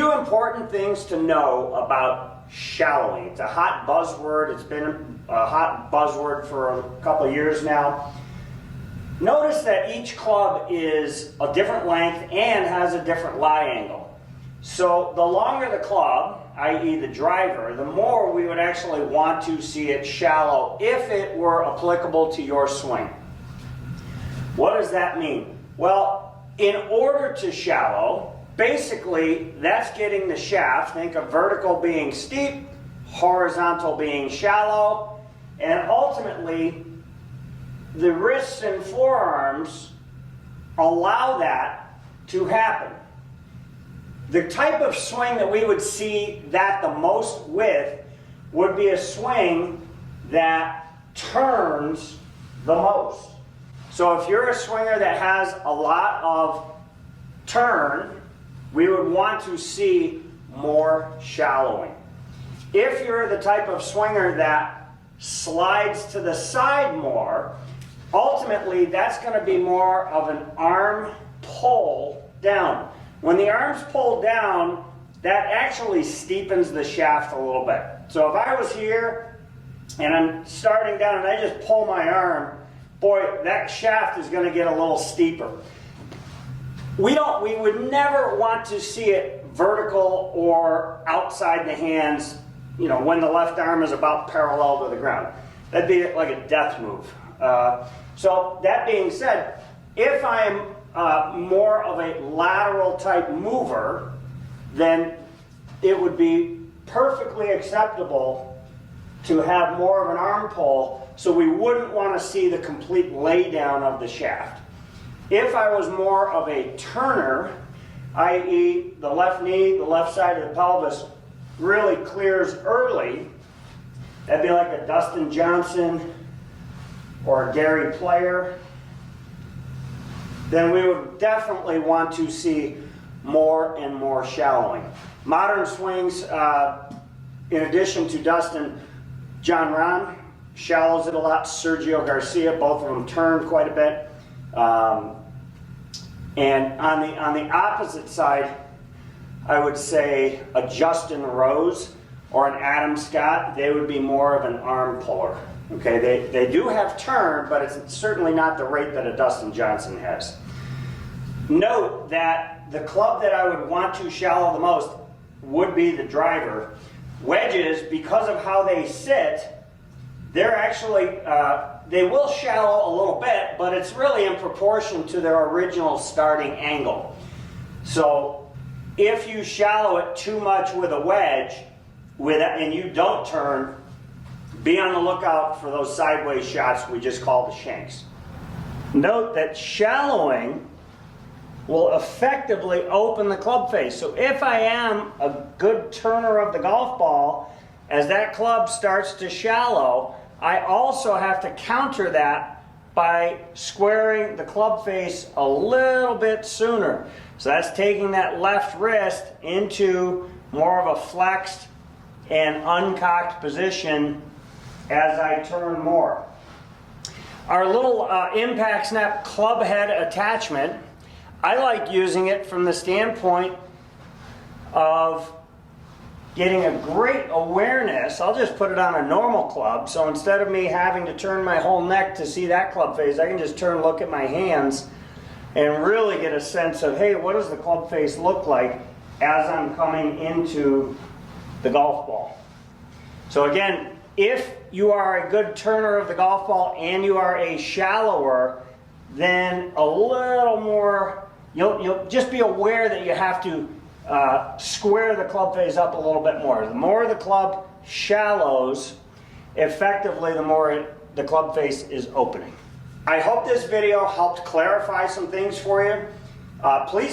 few important things to know about shallowing. It's a hot buzzword. It's been a hot buzzword for a couple of years now. Notice that each club is a different length and has a different lie angle. So the longer the club, i.e. the driver, the more we would actually want to see it shallow if it were applicable to your swing. What does that mean? Well, in order to shallow, basically that's getting the shaft, think of vertical being steep, horizontal being shallow, and ultimately the wrists and forearms allow that to happen. The type of swing that we would see that the most with would be a swing that turns the most. So if you're a swinger that has a lot of turn, we would want to see more shallowing. If you're the type of swinger that slides to the side more, ultimately that's going to be more of an arm pull down. When the arms pull down, that actually steepens the shaft a little bit. So if I was here and I'm starting down and I just pull my arm, boy, that shaft is going to get a little steeper. We would never want to see it vertical or outside the hands, you know, when the left arm is about parallel to the ground. That'd be like a death move. So that being said, if I'm more of a lateral type mover, then it would be perfectly acceptable to have more of an arm pull, so we wouldn't want to see the complete lay down of the shaft. If I was more of a turner, i.e. the left knee, the left side of the pelvis really clears early, that'd be like a Dustin Johnson or a Gary Player, then we would definitely want to see more and more shallowing. Modern swings, in addition to Dustin, John Rahm shallows it a lot, Sergio Garcia, both of them turn quite a bit. And on the opposite side, I would say a Justin Rose or an Adam Scott, they would be more of an arm puller. Okay, they do have turn, but it's certainly not the rate that a Dustin Johnson has. Note that the club that I would want to shallow the most would be the driver. Wedges, because of how they sit, they're actually, they will shallow a little bit, but it's really in proportion to their original starting angle. So if you shallow it too much with a wedge and you don't turn, be on the lookout for those sideways shots we just call the shanks. Note that shallowing will effectively open the club face. So if I am a good turner of the golf ball, as that club starts to shallow, I also have to counter that by squaring the club face a little bit sooner. So that's taking that left wrist into more of a flexed and uncocked position as I turn more. Our little impact snap club head attachment, I like using it from the standpoint of getting a great awareness. I'll just put it on a normal club, so instead of me having to turn my whole neck to see that club face, I can just turn and look at my hands and really get a sense of, hey, what does the club face look like as I'm coming into the golf ball. So again, if you are a good turner of the golf ball and you are a shallower, then a little more, you'll just be aware that you have to square the club face up a little bit more. The more the club shallows, effectively the more the club face is opening. I hope this video helped clarify some things for you. Please